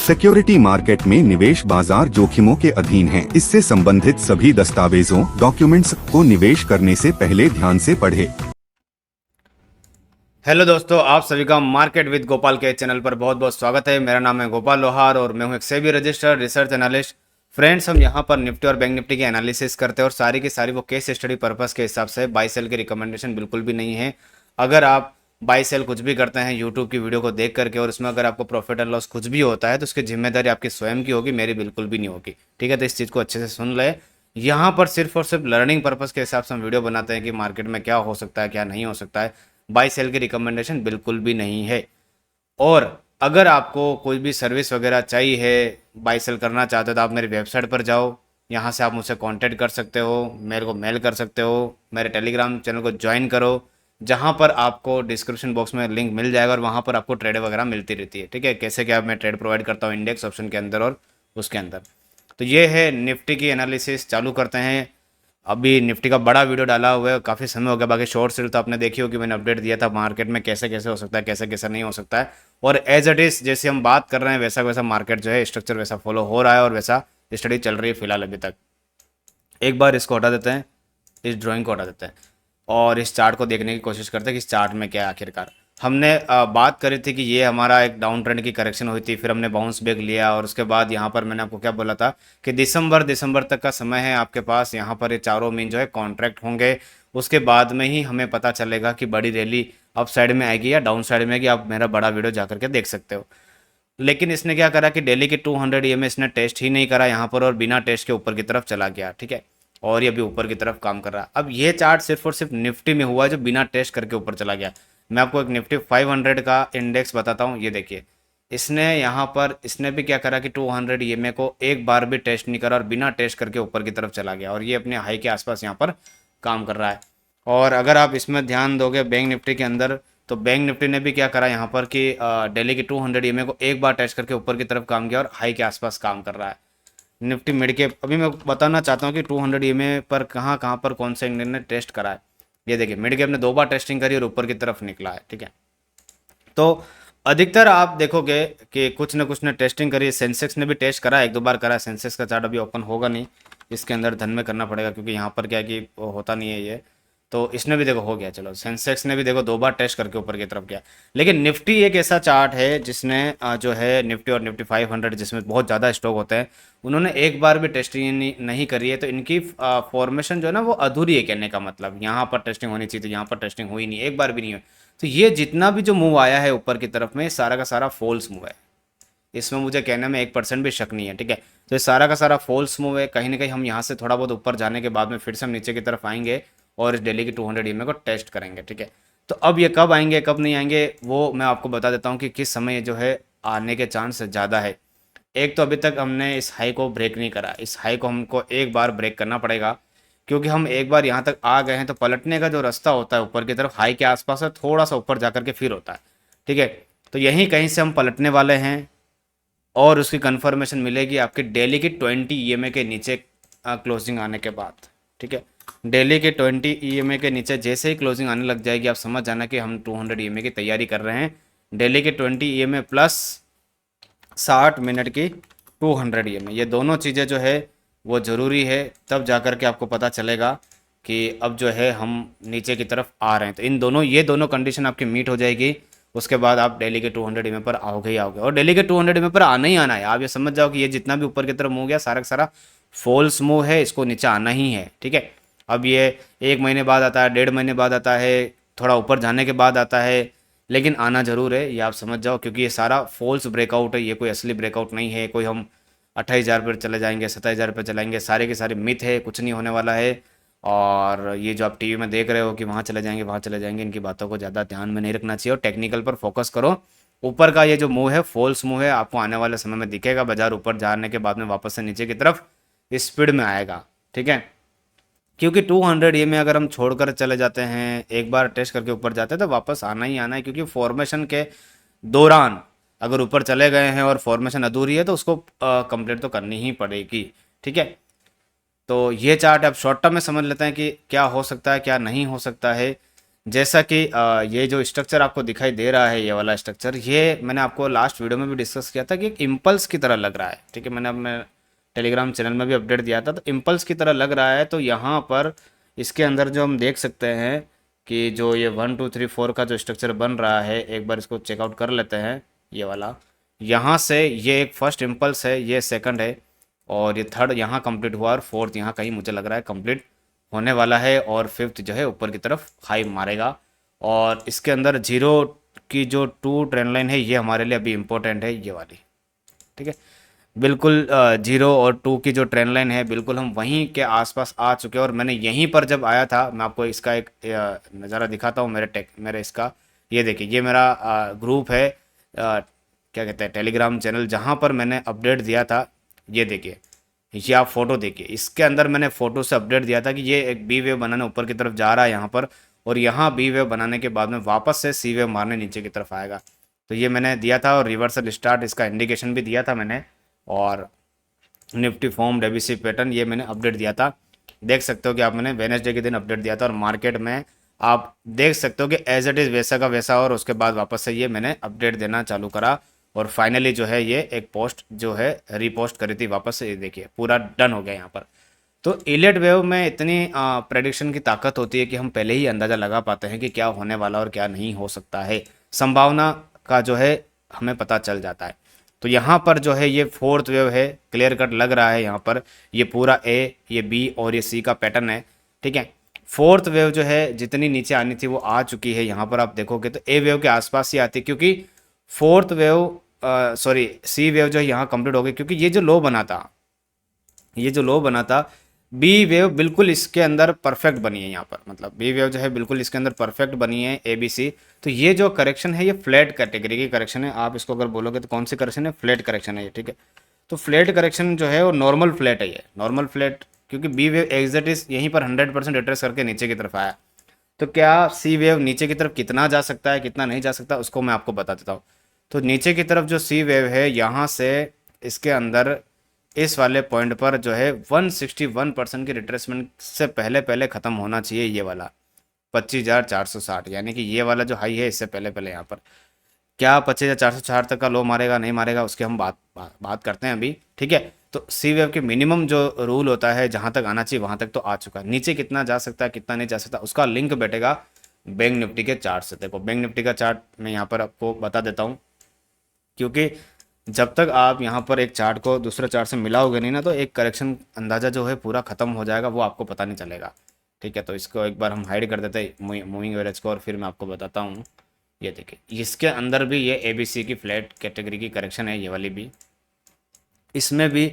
Security market में निवेश बाजार जोखिमों के अधीन है। इससे संबंधित सभी दस्तावेजों डॉक्यूमेंट्स को निवेश करने से पहले ध्यान से पढ़ें। हेलो दोस्तों, आप सभी का मार्केट विद गोपाल के चैनल पर बहुत बहुत स्वागत है। मेरा नाम है गोपाल लोहार और मैं हूं एक SEBI registered research analyst. Friends, हम यहां पर निफ्टी और बैंक निफ्टी की एनालिसिस करते हैं और सारी की सारी वो केस स्टडी पर्पस के हिसाब से, बाई सेल की रिकमेंडेशन बिल्कुल भी नहीं है। अगर आप बाई सेल कुछ भी करते हैं यूट्यूब की वीडियो को देख करके और उसमें अगर आपको प्रॉफिट एंड लॉस कुछ भी होता है तो उसकी जिम्मेदारी आपकी स्वयं की होगी, मेरी बिल्कुल भी नहीं होगी। ठीक है, तो इस चीज़ को अच्छे से सुन ले। यहाँ पर सिर्फ और सिर्फ लर्निंग पर्पस के हिसाब से हम वीडियो बनाते हैं कि मार्केट में क्या हो सकता है क्या नहीं हो सकता है। बाई सेल की रिकमेंडेशन बिल्कुल भी नहीं है। और अगर आपको कोई भी सर्विस वगैरह चाहिए है, बाई सेल करना चाहते हो, तो आप मेरी वेबसाइट पर जाओ। यहाँ से आप मुझसे कांटेक्ट कर सकते हो, मेरे को मेल कर सकते हो, मेरे टेलीग्राम चैनल को ज्वाइन करो, जहाँ पर आपको डिस्क्रिप्शन बॉक्स में लिंक मिल जाएगा और वहाँ पर आपको ट्रेड वगैरह मिलती रहती है। ठीक है, कैसे क्या मैं ट्रेड प्रोवाइड करता हूँ इंडेक्स ऑप्शन के अंदर और उसके अंदर। तो ये है निफ्टी की एनालिसिस। चालू करते हैं। अभी निफ्टी का बड़ा वीडियो डाला हुआ है, काफ़ी समय हो गया। बाकी शॉर्ट सेल तो आपने देखी होगी, मैंने अपडेट दिया था मार्केट में कैसे कैसे हो सकता है, कैसे कैसे नहीं हो सकता है। और एज इट इज़ जैसे हम बात कर रहे हैं वैसा वैसा मार्केट जो है, स्ट्रक्चर वैसा फॉलो हो रहा है और वैसा स्टडी चल रही है फिलहाल अभी तक। एक बार इसको हटा देते हैं, इस ड्राइंग को हटा देते हैं और इस चार्ट को देखने की कोशिश करते हैं कि इस चार्ट में क्या है आखिरकार। हमने बात करी थी कि ये हमारा एक डाउन ट्रेंड की करेक्शन हुई थी, फिर हमने बाउंस बैक लिया और उसके बाद यहाँ पर मैंने आपको क्या बोला था कि दिसंबर तक का समय है आपके पास। यहाँ पर ये चारों मीन जो है कॉन्ट्रैक्ट होंगे, उसके बाद में ही हमें पता चलेगा कि बड़ी रैली अप साइड में आएगी या डाउन साइड में आएगी। आप मेरा बड़ा वीडियो जा करके देख सकते हो। लेकिन इसने क्या करा कि डेली के 200 ईएमए इसने टेस्ट ही नहीं करा यहाँ पर और बिना टेस्ट के ऊपर की तरफ चला गया। ठीक है, और ये भी ऊपर की तरफ काम कर रहा है। अब ये चार्ट सिर्फ और सिर्फ निफ्टी में हुआ है जो बिना टेस्ट करके ऊपर चला गया। मैं आपको एक निफ्टी 500 का इंडेक्स बताता हूँ। ये देखिए, इसने यहाँ पर इसने भी क्या करा कि 200 ईएमए को एक बार भी टेस्ट नहीं करा और बिना टेस्ट करके ऊपर की तरफ चला गया और ये अपने हाई के आसपास यहाँ पर काम कर रहा है। और अगर आप इसमें ध्यान दोगे बैंक निफ्टी के अंदर, तो बैंक निफ्टी ने भी क्या करा यहाँ पर कि डेली की 200 ईएमए को एक बार टेस्ट करके ऊपर की तरफ काम किया और हाई के आसपास काम कर रहा है। निफ्टी मिड कैप अभी मैं बताना चाहता हूँ कि 200 ईएमए पर कहाँ कहाँ पर कौन सा इंडियन ने टेस्ट करा है। ये देखिए, मिड कैप ने 2 बार टेस्टिंग करी और ऊपर की तरफ निकला है। ठीक है, तो अधिकतर आप देखोगे कि कुछ न कुछ ने टेस्टिंग करी है। सेंसेक्स ने भी टेस्ट करा है, 1-2 बार करा है। सेंसेक्स का चार्ट अभी ओपन होगा नहीं, इसके अंदर धन में करना पड़ेगा क्योंकि यहाँ पर क्या है कि वो होता नहीं है ये। तो इसने भी देखो हो गया, चलो सेंसेक्स ने भी देखो 2 बार टेस्ट करके ऊपर की तरफ गया। लेकिन निफ्टी एक ऐसा चार्ट है जिसने जो है निफ्टी और निफ्टी 500 जिसमें बहुत ज़्यादा स्टॉक होते हैं, उन्होंने एक बार भी टेस्टिंग नहीं करी है। तो इनकी फॉर्मेशन जो है ना वो अधूरी है। कहने का मतलब यहाँ पर टेस्टिंग होनी चाहिए, तो यहाँ पर टेस्टिंग हुई नहीं, एक बार भी नहीं हुई। तो ये जितना भी जो मूव आया है ऊपर की तरफ में, सारा का सारा फॉल्स मूव है। इसमें मुझे कहने में 1% भी शक नहीं है। ठीक है, तो ये सारा का सारा फॉल्स मूव है। कहीं ना कहीं हम यहाँ से थोड़ा बहुत ऊपर जाने के बाद में फिर से हम नीचे की तरफ आएंगे और इस डेली की 200 ईएमए को टेस्ट करेंगे। ठीक है, तो अब ये कब आएंगे कब नहीं आएंगे वो मैं आपको बता देता हूँ कि किस समय जो है आने के चांस ज़्यादा है। एक तो अभी तक हमने इस हाई को ब्रेक नहीं करा, इस हाई को हमको एक बार ब्रेक करना पड़ेगा क्योंकि हम एक बार यहाँ तक आ गए हैं। तो पलटने का जो रास्ता होता है ऊपर की तरफ हाई के आसपास है, थोड़ा सा ऊपर जाकर के फिर होता है। ठीक है, तो यहीं कहीं से हम पलटने वाले हैं और उसकी कंफर्मेशन मिलेगी आपके डेली की 20 ईएमए के नीचे क्लोजिंग आने के बाद। ठीक है, डेली के 20 ईएमए के नीचे जैसे ही क्लोजिंग आने लग जाएगी, आप समझ जाना कि हम 200 ईएमए की तैयारी कर रहे हैं। डेली के 20 ईएमए प्लस 60 मिनट की 200 ईएमए, ये दोनों चीज़ें जो है वो ज़रूरी है। तब जा कर के आपको पता चलेगा कि अब जो है हम नीचे की तरफ आ रहे हैं। तो इन दोनों ये दोनों कंडीशन आपकी मीट हो जाएगी, उसके बाद आप डेली के 200 ईएमए पर आओगे ही आओगे। और डेली के 200 ईएमए पर आना ही आना है। आप ये समझ जाओ कि ये जितना भी ऊपर की तरफ मूव गया सारा का सारा फॉल्स मूव है, इसको नीचे आना ही है। ठीक है, अब ये 1 महीने बाद आता है, 1.5 महीने बाद आता है, थोड़ा ऊपर जाने के बाद आता है, लेकिन आना जरूर है, ये आप समझ जाओ। क्योंकि ये सारा फॉल्स ब्रेकआउट है, ये कोई असली ब्रेकआउट नहीं है। कोई हम 28,000 पर चले जाएंगे, 27,000 पर चलाएंगे, सारे के सारे मिथ है, कुछ नहीं होने वाला है। और ये जो आप टीवी में देख रहे हो कि वहाँ चले जाएंगे वहाँ चले जाएंगे, इनकी बातों को ज़्यादा ध्यान में नहीं रखना चाहिए और टेक्निकल पर फोकस करो। ऊपर का ये जो मूव है फॉल्स मूव है, आपको आने वाले समय में दिखेगा। बाजार ऊपर जाने के बाद में वापस से नीचे की तरफ स्पीड में आएगा। ठीक है, क्योंकि 200 ये में अगर हम छोड़कर चले जाते हैं, एक बार टेस्ट करके ऊपर जाते हैं, तो वापस आना ही आना है। क्योंकि फॉर्मेशन के दौरान अगर ऊपर चले गए हैं और फॉर्मेशन अधूरी है तो उसको कंप्लीट तो करनी ही पड़ेगी। ठीक है, तो ये चार्ट आप शॉर्ट टर्म में समझ लेते हैं कि क्या हो सकता है क्या नहीं हो सकता है। जैसा कि ये जो स्ट्रक्चर आपको दिखाई दे रहा है, ये वाला स्ट्रक्चर, ये मैंने आपको लास्ट वीडियो में भी डिस्कस किया था कि एक इम्पल्स की तरह लग रहा है। ठीक है, मैंने अपने टेलीग्राम चैनल में भी अपडेट दिया था, तो इम्पल्स की तरह लग रहा है। तो यहाँ पर इसके अंदर जो हम देख सकते हैं कि जो ये 1 2 3 4 का जो स्ट्रक्चर बन रहा है, एक बार इसको चेकआउट कर लेते हैं। ये वाला यहाँ से ये एक फर्स्ट इम्पल्स है, ये सेकंड है, और ये थर्ड यहाँ कंप्लीट हुआ, और फोर्थ यहाँ कहीं मुझे लग रहा है कंप्लीट होने वाला है, और फिफ्थ जो है ऊपर की तरफ हाई मारेगा। और इसके अंदर जीरो की जो टू ट्रेंड लाइन है, ये हमारे लिए अभी इम्पोर्टेंट है, ये वाली। ठीक है, बिल्कुल जीरो और टू की जो ट्रेंड लाइन है, बिल्कुल हम वहीं के आसपास आ चुके हैं। और मैंने यहीं पर जब आया था, मैं आपको इसका एक नज़ारा दिखाता हूँ मेरे इसका। ये देखिए, ये मेरा ग्रुप है, क्या कहते हैं, टेलीग्राम चैनल, जहाँ पर मैंने अपडेट दिया था। ये देखिए, ये आप फोटो देखिए, इसके अंदर मैंने फोटो से अपडेट दिया था कि ये एक बी वेव बनाने ऊपर की तरफ जा रहा है यहाँ पर, और यहाँ बी वेव बनाने के बाद में वापस से सी वेव मारने नीचे की तरफ आएगा। तो ये मैंने दिया था, और रिवर्सल स्टार्ट इसका इंडिकेशन भी दिया था मैंने, और निफ्टी फॉर्म डेबिसी पैटर्न ये मैंने अपडेट दिया था। देख सकते हो कि आप, मैंने वेडनेसडे के दिन अपडेट दिया था, और मार्केट में आप देख सकते हो कि एज इट इज़ वैसा का वैसा, और उसके बाद वापस से ये मैंने अपडेट देना चालू करा, और फाइनली जो है ये एक पोस्ट जो है रीपोस्ट करी थी वापस से। ये देखिए, पूरा डन हो गया यहाँ पर। तो इलियट वेव में इतनी प्रेडिक्शन की ताकत होती है कि हम पहले ही अंदाज़ा लगा पाते हैं कि क्या होने वाला और क्या नहीं हो सकता है। संभावना का जो है हमें पता चल जाता है। तो यहाँ पर जो है ये फोर्थ वेव है, क्लियर कट लग रहा है यहाँ पर। ये पूरा ए, ये बी और ये सी का पैटर्न है। ठीक है, फोर्थ वेव जो है जितनी नीचे आनी थी वो आ चुकी है। यहाँ पर आप देखोगे तो ए वेव के आसपास ही आती है, क्योंकि fourth wave sorry C wave जो है यहाँ कंप्लीट हो गई, क्योंकि ये जो लो बना था, ये जो लो बना था, बी वेव बिल्कुल इसके अंदर परफेक्ट बनी है। यहाँ पर मतलब बी वेव जो है बिल्कुल इसके अंदर परफेक्ट बनी है, ए बी सी। तो ये जो करेक्शन है, ये फ्लैट कैटेगरी की करेक्शन है। आप इसको अगर बोलोगे तो कौन सी करेक्शन है, फ्लैट करेक्शन है ये। ठीक है, तो फ्लैट करेक्शन जो है वो नॉर्मल फ्लैट है, ये नॉर्मल फ्लैट, क्योंकि बी वेव एग्जैक्ट इज यहीं पर 100% रिट्रेस करके नीचे की तरफ आया। तो क्या सी वेव नीचे की तरफ कितना जा सकता है, कितना नहीं जा सकता, उसको मैं आपको बता देता हूँ। तो नीचे की तरफ जो सी वेव है, यहाँ से इसके अंदर इस वाले पॉइंट पर जो है 161% की रिट्रेसमेंट से पहले पहले ख़त्म होना चाहिए, ये वाला 25,460, यानी कि ये वाला जो हाई है इससे पहले पहले। यहाँ पर क्या 25,460 तक का लो मारेगा नहीं मारेगा, उसकी हम बात करते हैं अभी। ठीक है, तो सी वेव के मिनिमम जो रूल होता है, जहाँ तक आना चाहिए वहाँ तक तो आ चुका है। नीचे कितना जा सकता है कितना नहीं जा सकता, उसका लिंक बैठेगा बैंक निफ्टी के चार्ट से। देखो, बैंक निफ्टी का चार्ट मैं यहाँ पर आपको बता देता हूँ, क्योंकि जब तक आप यहाँ पर एक चार्ट को दूसरे चार्ट से मिलाओगे नहीं ना, तो एक करेक्शन अंदाज़ा जो है पूरा ख़त्म हो जाएगा, वो आपको पता नहीं चलेगा। ठीक है, तो इसको एक बार हम हाइड कर देते हैं मूविंग एवरेज को, और फिर मैं आपको बताता हूँ। ये देखिए, इसके अंदर भी ये ABC की फ्लैट कैटेगरी की करेक्शन है, ये वाली भी। इसमें भी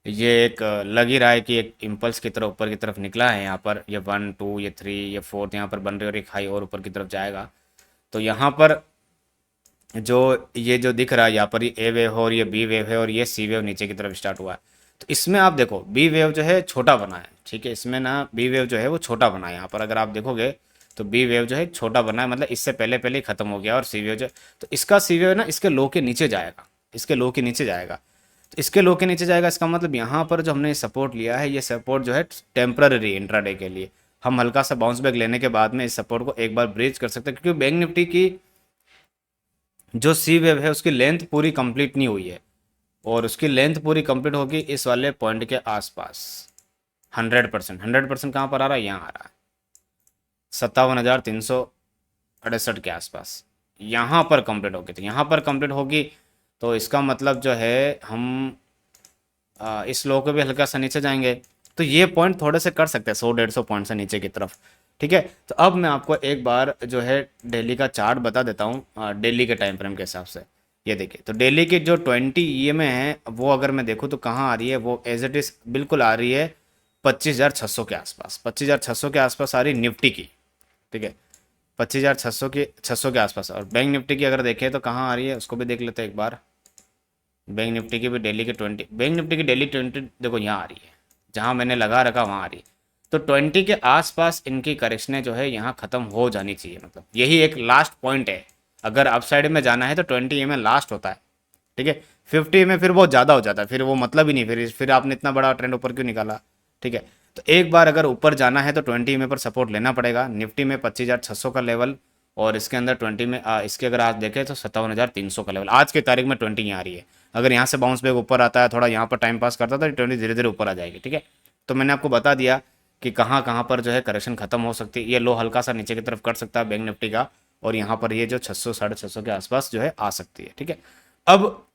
ये एक लग ही रहा है कि एक इम्पल्स की तरह ऊपर की तरफ निकला है। यहाँ पर ये 1 2 ये 3 ये 4 यहाँ पर बन रही है, और एक हाई और ऊपर की तरफ जाएगा। तो यहाँ पर जो ये जो दिख रहा है, यहाँ पर ये ए वेव है, और ये बी वेव है, और ये सी वेव नीचे की तरफ स्टार्ट हुआ है। तो इसमें आप देखो, बी वेव जो है छोटा बना है। ठीक है, इसमें ना बी वेव जो है वो छोटा बना है। यहाँ पर अगर आप देखोगे तो बी वेव जो है छोटा बना है, मतलब इससे पहले पहले ही खत्म हो गया। और सी वेव जो, तो इसका सी वेव ना इसके लो के नीचे जाएगा, इसके लो के नीचे जाएगा। तो इसके लो के नीचे जाएगा, इसका मतलब यहाँ पर जो हमने सपोर्ट लिया है, ये सपोर्ट जो है टेम्पररी इंट्राडे के लिए। हम हल्का सा बाउंस बैक लेने के बाद में इस सपोर्ट को एक बार ब्रीच कर सकते हैं, क्योंकि बैंक निफ्टी की जो सी वेव है उसकी लेंथ पूरी कंप्लीट नहीं हुई है, और उसकी लेंथ पूरी कंप्लीट होगी इस वाले पॉइंट के आसपास। 100% कहाँ पर आ रहा है, यहाँ आ रहा है 57,368 के आसपास। यहाँ पर कंप्लीट होगी, तो यहाँ पर कंप्लीट होगी, तो इसका मतलब जो है हम इस लो को भी हल्का सा नीचे जाएंगे, तो ये पॉइंट थोड़े से कर सकते हैं 100-150 पॉइंट से नीचे की तरफ। ठीक है, तो अब मैं आपको एक बार जो है डेली का चार्ट बता देता हूँ, डेली के टाइम फ्रेम के हिसाब से। ये देखिए, तो डेली की जो 20 EMA है, वो अगर मैं देखूँ तो कहाँ आ रही है, वो एज इट इज़ बिल्कुल आ रही है 25,600 के आसपास। 25,600 के आसपास आ रही निफ्टी की। ठीक है, 25,600 के आसपास। और बैंक निफ्टी की अगर देखें तो कहाँ आ रही है, उसको भी देख लेते हैं एक बार। बैंक निफ्टी की भी डेली के 20, बैंक निफ्टी की डेली 20 देखो यहाँ आ रही है, जहाँ मैंने लगा रखा वहाँ आ रही है। तो 20 के आसपास इनकी करेक्शनें जो है यहाँ ख़त्म हो जानी चाहिए, मतलब यही एक लास्ट पॉइंट है। अगर अपसाइड में जाना है तो 20 EMA लास्ट होता है। ठीक है, 50 EMA फिर बहुत ज़्यादा हो जाता है, फिर वो मतलब ही नहीं, फिर आपने इतना बड़ा ट्रेंड ऊपर क्यों निकाला। ठीक है, तो एक बार अगर ऊपर जाना है तो 20 ईएमए पर सपोर्ट लेना पड़ेगा। निफ्टी में 25,600 का लेवल, और इसके अंदर 20 में इसके अगर आज देखें तो 57,300 का लेवल आज की तारीख में 20 यहाँ आ रही है। अगर यहाँ से बाउंस बैक ऊपर आता है, थोड़ा यहाँ पर टाइम पास करता है तो 20 धीरे धीरे ऊपर आ जाएगी। ठीक है, तो मैंने आपको बता दिया कि कहाँ कहाँ पर जो है करेक्शन खत्म हो सकती है। ये लो हल्का सा नीचे की तरफ कर सकता है बैंक निफ्टी का, और यहाँ पर ये जो 600 650 के आसपास जो है आ सकती है। ठीक है, अब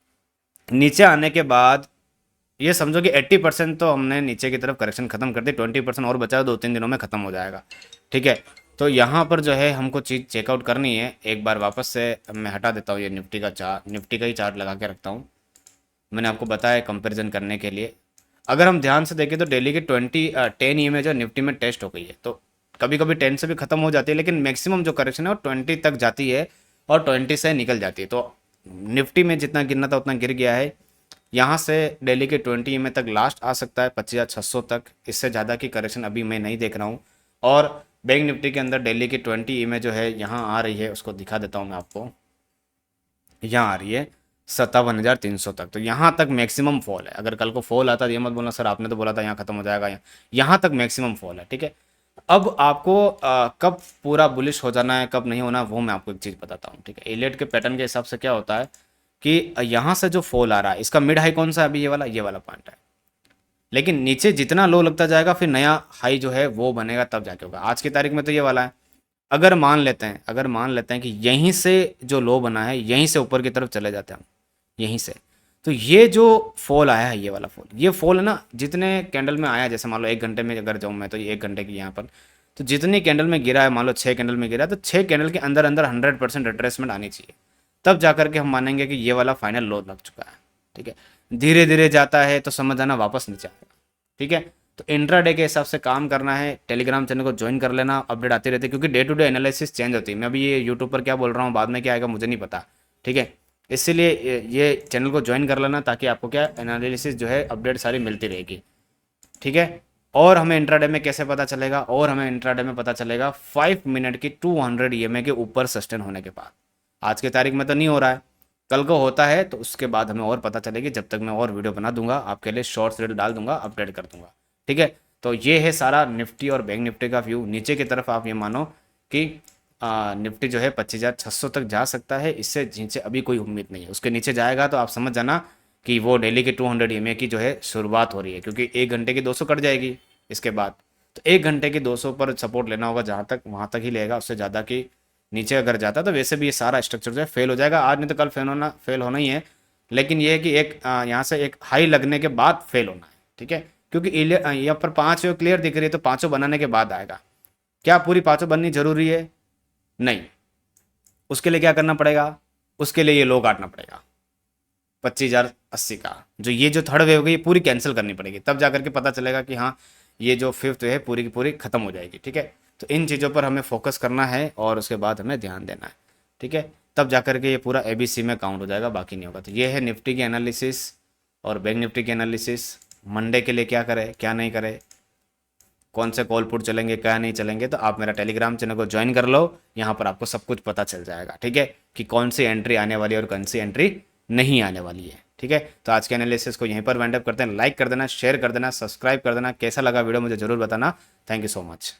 नीचे आने के बाद ये समझो कि 80% तो हमने नीचे की तरफ करेक्शन खत्म कर दी, 20% और बचा, 2-3 दिनों में खत्म हो जाएगा। ठीक है, तो यहाँ पर जो है हमको चीज़ चेकआउट करनी है। एक बार वापस से मैं हटा देता हूँ ये निफ्टी का चार्ट, निफ्टी का ही चार्ट लगा के रखता हूँ। मैंने आपको बताया कंपैरिजन करने के लिए। अगर हम ध्यान से देखें तो डेली के 10 ईएमए जो निफ्टी में टेस्ट हो गई है, तो कभी कभी 10 से भी खत्म हो जाती है, लेकिन मैक्सिमम जो करेक्शन है वो 20 तक जाती है और 20 से निकल जाती है। तो निफ्टी में जितना गिरना था उतना गिर गया है। यहाँ से डेली के 20 ईएमए तक लास्ट आ सकता है 25,600 तक, इससे ज़्यादा की करेक्शन अभी मैं नहीं देख रहा हूँ। और बैंक निफ्टी के अंदर डेली के 20 ईएमए जो है यहाँ आ रही है, उसको दिखा देता हूँ मैं आपको। यहाँ आ रही है 57,300 तक, तो यहाँ तक मैक्सिमम फॉल है। अगर कल को फॉल आता है ये मत बोलना सर आपने तो बोला था यहाँ खत्म हो जाएगा, यहाँ तक मैक्सिमम फॉल है। ठीक है, अब आपको कब पूरा बुलिश हो जाना है कब नहीं होना वो मैं आपको एक चीज़ बताता हूँ। ठीक है, एलियट के पैटर्न के हिसाब से क्या होता है कि यहाँ से जो फॉल आ रहा है इसका मिड हाई कौन सा है, अभी ये वाला पॉइंट है। लेकिन नीचे जितना लो लगता जाएगा फिर नया हाई जो है वो बनेगा, तब जाके होगा। आज की तारीख में तो ये वाला है। अगर मान लेते हैं कि यहीं से जो लो बना है यहीं से ऊपर की तरफ चले जाते हैं हम, यहीं से, तो ये जो फॉल आया है, ये फॉल है ना, जितने कैंडल में आया, जैसे मान लो 1 घंटे में अगर जाऊँ मैं तो ये 1 घंटे की यहाँ पर, तो जितनी कैंडल में गिरा है, मान लो 6 कैंडल में गिरा है, तो 6 कैंडल के अंदर अंदर 100% रिट्रेसमेंट आनी चाहिए, तब जा करके हम मानेंगे कि ये वाला फाइनल लो लग चुका है। ठीक है, धीरे धीरे जाता है तो समझ आना वापस नीचे आएगा। ठीक है, तो इंट्राडे के हिसाब से काम करना है। टेलीग्राम चैनल को ज्वाइन कर लेना, अपडेट आती रहती है, क्योंकि day to day analysis change होती है। मैं अभी ये यूट्यूब पर क्या बोल रहा हूँ बाद में क्या आएगा मुझे नहीं पता। ठीक है, इसीलिए ये चैनल को ज्वाइन कर लेना, ताकि आपको क्या एनालिसिस जो है अपडेट सारी मिलती रहेगी। ठीक है, और हमें इंट्राडे में कैसे पता चलेगा, और हमें इंट्राडे में पता चलेगा 5 मिनट की 200 ईएमए के ऊपर सस्टेन होने के बाद। आज की तारीख में तो नहीं हो रहा है, कल को होता है तो उसके बाद हमें और पता चलेगी। जब तक मैं और वीडियो बना दूंगा आपके लिए, शॉर्ट्स रील डाल दूंगा, अपडेट कर दूंगा। ठीक है, तो ये है सारा निफ्टी और बैंक निफ्टी का व्यू। नीचे की तरफ आप ये मानो कि निफ्टी जो है 25,600 तक जा सकता है, इससे नीचे अभी कोई उम्मीद नहीं है। उसके नीचे जाएगा तो आप समझ जाना कि वो डेली के 200 ईएमए की जो है शुरुआत हो रही है, क्योंकि 1 घंटे की 200 कट जाएगी इसके बाद, तो 1 घंटे की 200 पर सपोर्ट लेना होगा, जहाँ तक वहाँ तक ही लेगा, उससे ज़्यादा की नीचे अगर जाता तो वैसे भी ये सारा स्ट्रक्चर जो है फेल हो जाएगा। आज नहीं तो कल फेल होना ही है, लेकिन ये है कि एक यहाँ से एक हाई लगने के बाद फेल होना है। ठीक है, क्योंकि यहाँ पर 5 क्लियर दिख रही है, तो 5 बनाने के बाद आएगा। क्या पूरी 5 बननी जरूरी है? नहीं, उसके लिए क्या करना पड़ेगा, उसके लिए ये लो काटना पड़ेगा 25,080 का, जो ये जो थर्ड वेव है ये पूरी कैंसिल करनी पड़ेगी, तब जाकर के पता चलेगा कि हाँ ये जो फिफ्थ है पूरी की पूरी खत्म हो जाएगी। ठीक है, तो इन चीज़ों पर हमें फोकस करना है और उसके बाद हमें ध्यान देना है। ठीक है, तब जाकर के ये पूरा ABC में काउंट हो जाएगा, बाकी नहीं होगा। तो ये है निफ्टी की एनालिसिस और बैंक निफ्टी की एनालिसिस। मंडे के लिए क्या करें क्या नहीं करें, कौन से कॉल पुट चलेंगे क्या नहीं चलेंगे, तो आप मेरा टेलीग्राम चैनल को ज्वाइन कर लो, यहाँ पर आपको सब कुछ पता चल जाएगा। ठीक है, कि कौन सी एंट्री आने वाली है और कौन सी एंट्री नहीं आने वाली है। ठीक है, तो आज के एनालिसिस को यहीं पर वाइंड अप करते हैं। लाइक कर देना, शेयर कर देना, सब्सक्राइब कर देना। कैसा लगा वीडियो मुझे जरूर बताना। Thank you so much.